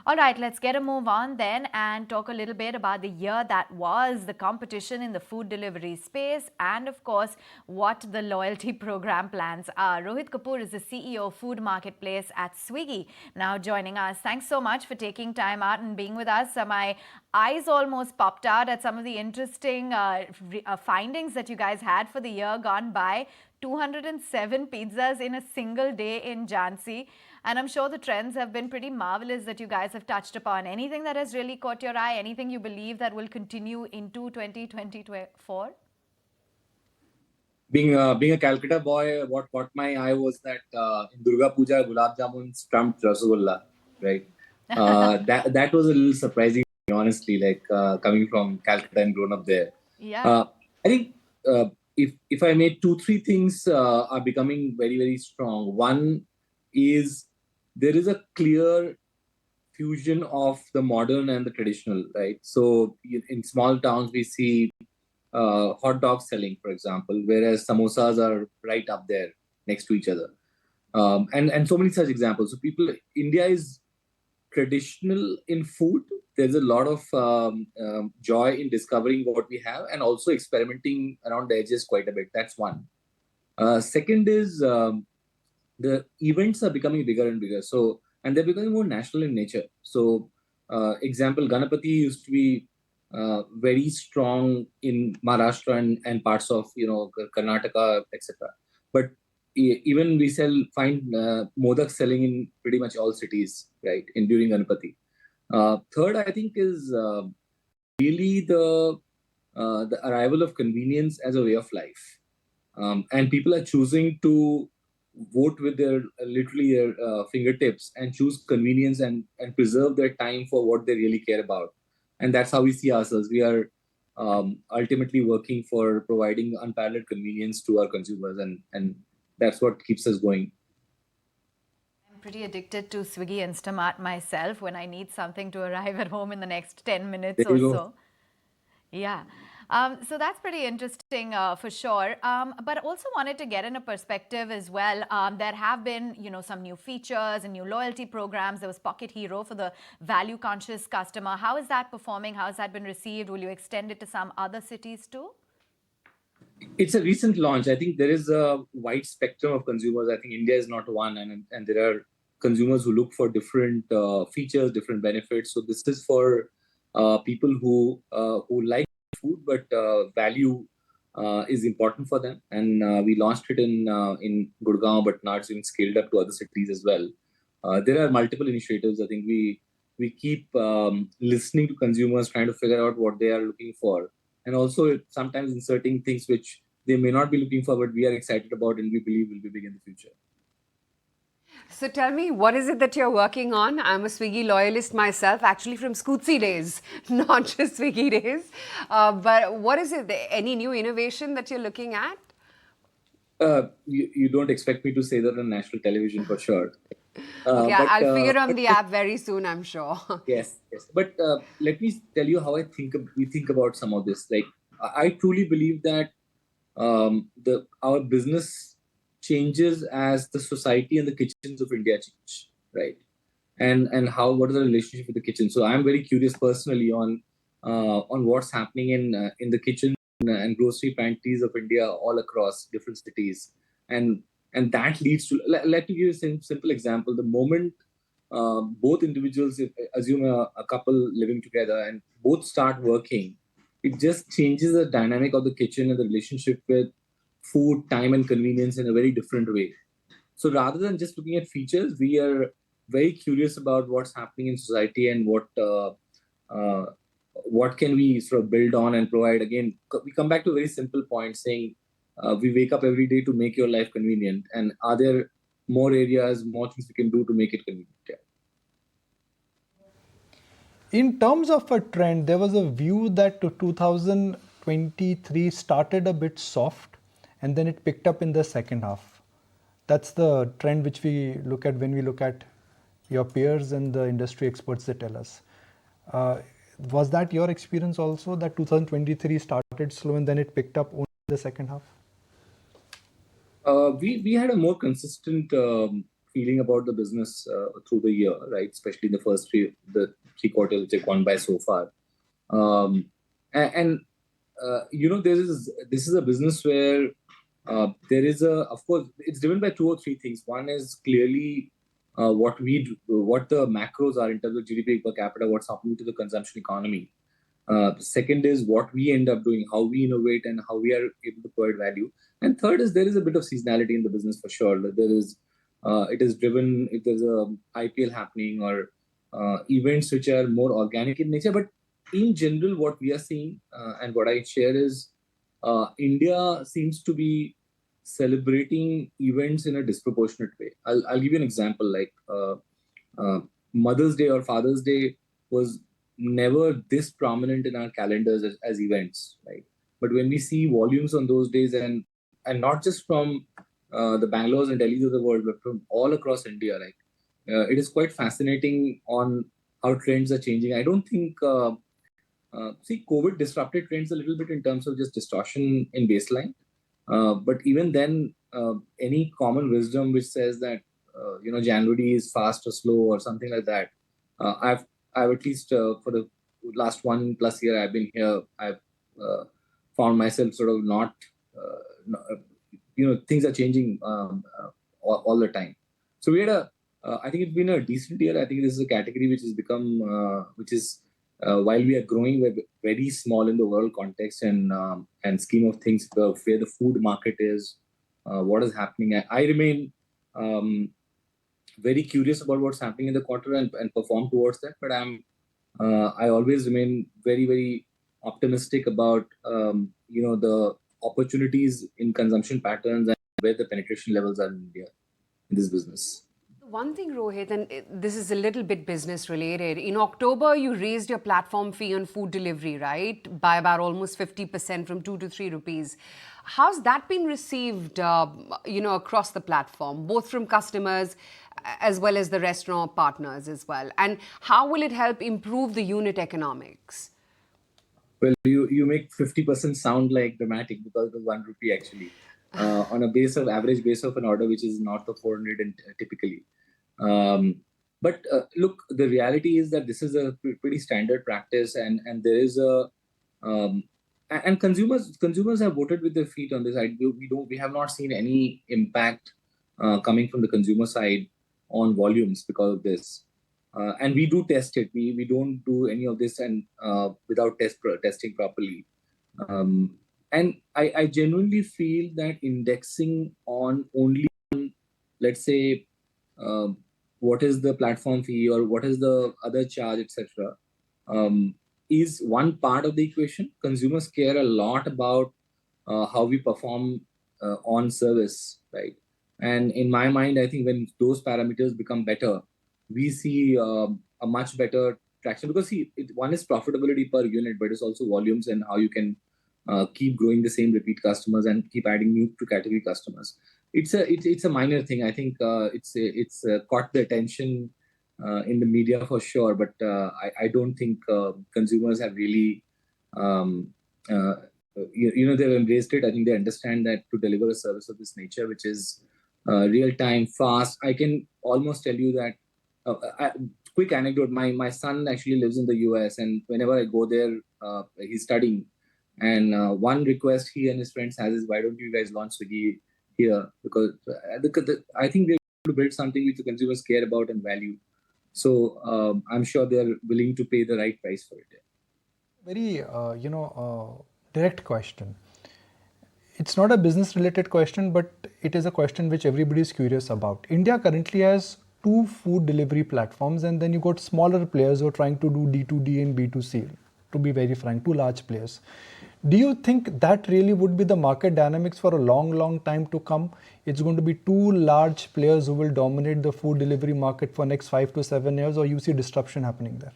All right, let's get a move on then and talk a little bit about the year that was, the competition in the food delivery space, and of course, what the loyalty program plans are. Rohit Kapoor is the CEO of Food Marketplace at Swiggy, now joining us. Thanks so much for taking time out and being with us. My eyes almost popped out at some of the interesting findings that you guys had for the year gone by. 207 pizzas in a single day in Jhansi. And I'm sure the trends have been pretty marvelous that you guys have touched upon. Anything that has really caught your eye? Anything you believe that will continue into 2024? Being a Calcutta boy, what caught my eye was that in Durga Puja, gulab jamun trumped Rasagulla, right? That was a little surprising, honestly, like coming from Calcutta and grown up there. Yeah. I think if I may, 2-3 things are becoming very, very strong. One is there is a clear fusion of the modern and the traditional, right? So in small towns, we see hot dogs selling, for example, whereas samosas are right up there next to each other. And so many such examples. So India is traditional in food. There's a lot of joy in discovering what we have and also experimenting around the edges quite a bit. That's one. Second is the events are becoming bigger and bigger. So, and they're becoming more national in nature. So, example, Ganapati used to be very strong in Maharashtra and parts of Karnataka, etc. But even we find modak selling in pretty much all cities, right? During Ganapati. Third, I think, is really the arrival of convenience as a way of life, and people are choosing to vote with their fingertips and choose convenience and preserve their time for what they really care about. And that's how we see ourselves. We are ultimately working for providing unparalleled convenience to our consumers, and that's what keeps us going. I'm pretty addicted to Swiggy Instamart myself when I need something to arrive at home in the next 10 minutes or so. Yeah. So that's pretty interesting for sure. But also wanted to get in a perspective as well. There have been, some new features and new loyalty programs. There was Pockethero for the value-conscious customer. How is that performing? How has that been received? Will you extend it to some other cities too? It's a recent launch. I think there is a wide spectrum of consumers. I think India is not one, and there are consumers who look for different features, different benefits. So this is for people who like food, but value is important for them. And we launched it in Gurgaon, but now it's been scaled up to other cities as well. There are multiple initiatives. I think we keep listening to consumers, trying to figure out what they are looking for, and also sometimes inserting things which they may not be looking for, but we are excited about and we believe will be big in the future. So tell me, what is it that you're working on? I'm a Swiggy loyalist myself, actually from Scootsie days, not just Swiggy days. But what is it? Any new innovation that you're looking at? You don't expect me to say that on national television for sure. Okay, I'll figure on the app very soon, I'm sure. Yes. But let me tell you how we think about some of this. Like, I truly believe that our business changes as the society and the kitchens of India change, right? And what is the relationship with the kitchen? So I'm very curious personally on what's happening in the kitchen and grocery pantries of India all across different cities, and that leads to. Let me give you a simple example. The moment both individuals, assume a couple living together, and both start working, it just changes the dynamic of the kitchen and the relationship with food, time, and convenience in a very different way. So rather than just looking at features, we are very curious about what's happening in society and what can we sort of build on and provide. Again, we come back to a very simple point saying we wake up every day to make your life convenient, and are there more areas, more things we can do to make it convenient? Yeah. In terms of a trend, there was a view that 2023 started a bit soft and then it picked up in the second half. That's the trend which we look at when we look at your peers and the industry experts that tell us. Was that your experience also, that 2023 started slow and then it picked up only in the second half? We had a more consistent feeling about the business through the year, right? Especially the first three quarters which have gone by so far. And this is a business where there is of course, it's driven by two or three things. One is clearly what the macros are in terms of GDP per capita, what's happening to the consumption economy. Second is what we end up doing, how we innovate and how we are able to provide value. And third is there is a bit of seasonality in the business for sure. It is driven if there's a IPL happening or events which are more organic in nature. But in general, what we are seeing and what I share is India seems to be celebrating events in a disproportionate way. I'll give you an example. Like Mother's Day or Father's Day was never this prominent in our calendars as events, right? But when we see volumes on those days, and not just from the Bangalores and Delhis of the world, but from all across India, like it is quite fascinating on how trends are changing. I don't think COVID disrupted trends a little bit in terms of just distortion in baseline. But even then, any common wisdom which says that January is fast or slow or something like that, I've at least for the last 1+ year I've been here, I've found myself sort of not things are changing all the time. So we had I think it's been a decent year. I think this is a category which has become while we are growing, we're very small in the world context and scheme of things, where the food market is, what is happening. I remain very curious about what's happening in the quarter and perform towards that. But I always remain very, very optimistic about the opportunities in consumption patterns and where the penetration levels are in India in this business. One thing, Rohit, and this is a little bit business related. In October, you raised your platform fee on food delivery, right? By about almost 50% from 2 to 3 rupees. How's that been received, across the platform, both from customers as well as the restaurant partners as well? And how will it help improve the unit economics? Well, you make 50% sound like dramatic because of 1 rupee actually. On a average base of an order which is north of 400 and typically. But look, the reality is that this is a pretty standard practice, and there is and consumers have voted with their feet on this. We have not seen any impact coming from the consumer side on volumes because of this. And we do test it. We don't do any of this and without testing properly. And I genuinely feel that indexing on only, let's say, what is the platform fee or what is the other charge, etc., is one part of the equation. Consumers care a lot about how we perform on service, right? And in my mind, I think when those parameters become better, we see a much better traction, because one is profitability per unit, but it's also volumes and how you can keep growing the same repeat customers and keep adding new to category customers. It's a minor thing. I think it's caught the attention in the media for sure, but I don't think consumers have really they've embraced it. I think they understand that to deliver a service of this nature, which is real time, fast. I can almost tell you that. Quick anecdote: my son actually lives in the US, and whenever I go there, he's studying. And one request he and his friends has is, why don't you guys launch Swiggy here? Because I think we're able to build something which the consumers care about and value. So I'm sure they're willing to pay the right price for it. Very, direct question. It's not a business-related question, but it is a question which everybody is curious about. India currently has 2 food delivery platforms, and then you got smaller players who are trying to do D2D and B2C, to be very frank, 2 large players. Do you think that really would be the market dynamics for a long, long time to come? It's going to be 2 large players who will dominate the food delivery market for next 5 to 7 years, or you see disruption happening there?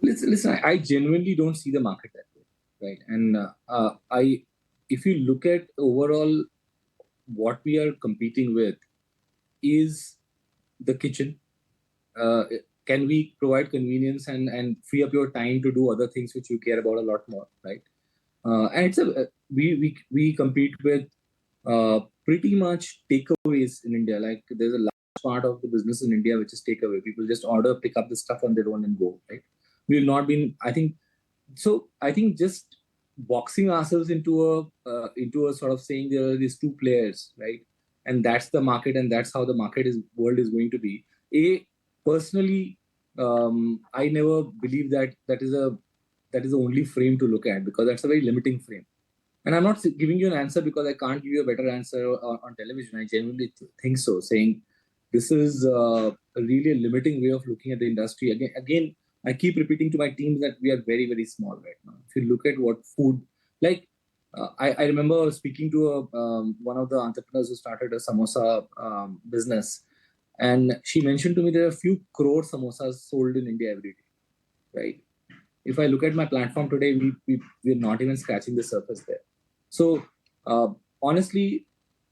Listen, I genuinely don't see the market that way, right? And if you look at overall what we are competing with is the kitchen. Can we provide convenience and free up your time to do other things which you care about a lot more, right? And we compete with pretty much takeaways in India. Like there's a large part of the business in India which is takeaway. People just order, pick up the stuff on their own and go, right? We've not been, I think, so I think just boxing ourselves into a sort of saying there are these two players, right? And that's the market, and that's how the world is going to be. Personally, I never believe that is the only frame to look at, because that's a very limiting frame. And I'm not giving you an answer because I can't give you a better answer on television. I genuinely think so, saying this is really a limiting way of looking at the industry. Again, I keep repeating to my teams that we are very, very small right now. If you look at what food, like I remember speaking to one of the entrepreneurs who started a samosa business, and she mentioned to me there are a few crore samosas sold in India every day, right? If I look at my platform today, we're not even scratching the surface there. So honestly,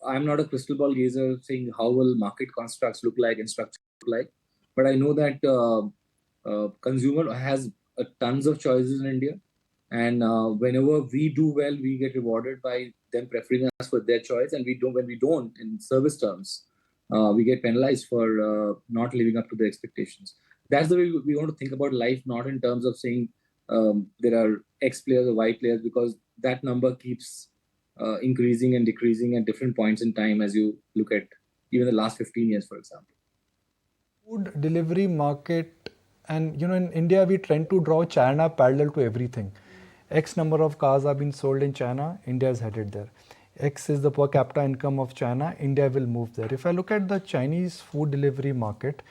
I'm not a crystal ball gazer saying how will market constructs look like and structure look like, but I know that consumer has tons of choices in India, and whenever we do well, we get rewarded by them preferring us for their choice, and when we don't in service terms, we get penalized for not living up to the expectations. That's the way we want to think about life, not in terms of saying there are X players or Y players, because that number keeps increasing and decreasing at different points in time as you look at even the last 15 years, for example. Food delivery market, and in India we tend to draw China parallel to everything. X number of cars are being sold in China, India is headed there. X is the per capita income of China, India will move there. If I look at the Chinese food delivery market,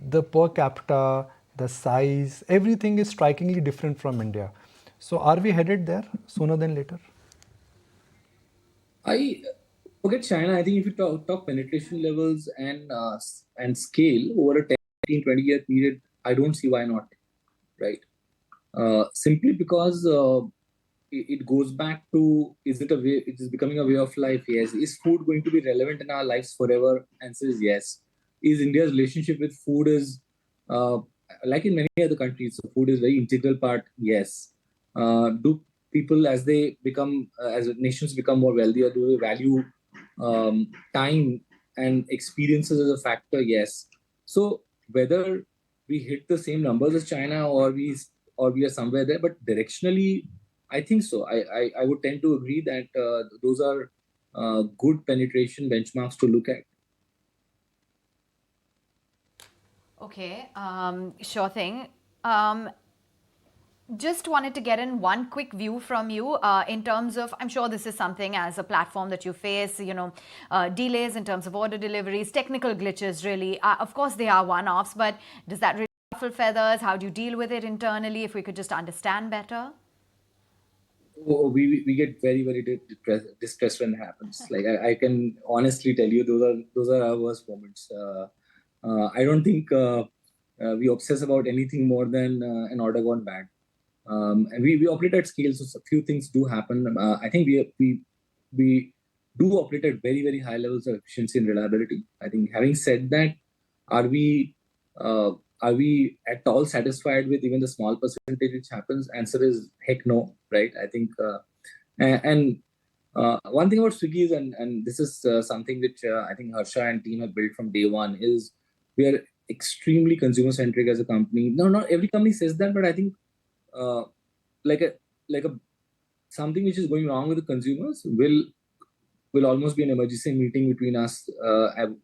the per capita, the size, everything is strikingly different from India. So are we headed there sooner than later? I forget China. I think if you talk penetration levels and scale over a 10, 20-year period, I don't see why not, right? Simply because it goes back to, is it a way? It is becoming a way of life. Yes. Is food going to be relevant in our lives forever? Answer is yes. Is India's relationship with food is like in many other countries? So food is very integral part. Yes. Do people, as they become as nations become more wealthier, do they value time and experiences as a factor? Yes. So whether we hit the same numbers as China or we are somewhere there, but directionally, I think so. I would tend to agree that those are good penetration benchmarks to look at. Okay, sure thing. Just wanted to get in one quick view from you in terms of, I'm sure this is something as a platform that you face, delays in terms of order deliveries, technical glitches really. Of course, they are one-offs, but does that really ruffle feathers? How do you deal with it internally? If we could just understand better. Oh, we get very, very distressed when it happens. Like I can honestly tell you, those are our worst moments. I don't think we obsess about anything more than an order gone bad. And we operate at scale, so a few things do happen. I think we do operate at very, very high levels of efficiency and reliability. I think, having said that, are we at all satisfied with even the small percentage which happens? Answer is heck no, right? I think, and one thing about Swiggy is, and this is something which I think Harsha and team have built from day one, is we are extremely consumer centric as a company. No, not every company says that, but I think like a something which is going wrong with the consumers will almost be an emergency meeting between us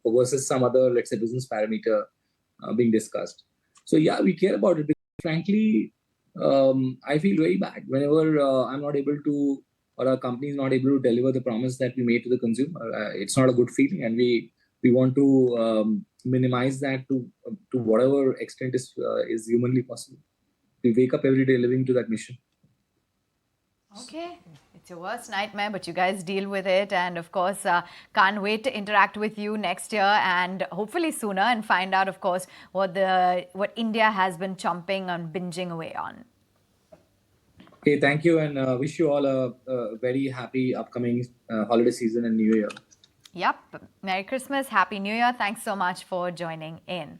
versus some other, let's say, business parameter being discussed. So yeah, we care about it. Because frankly, I feel very bad whenever I'm not able to, or our company is not able to deliver the promise that we made to the consumer. It's not a good feeling, and we want to minimize that to whatever extent is humanly possible. We wake up every day living to that mission. Okay, it's your worst nightmare, but you guys deal with it, and of course, can't wait to interact with you next year and hopefully sooner, and find out, of course, what India has been chomping and binging away on. Okay, thank you, and wish you all a very happy upcoming holiday season and New Year. Yep. Merry Christmas, Happy New Year. Thanks so much for joining in.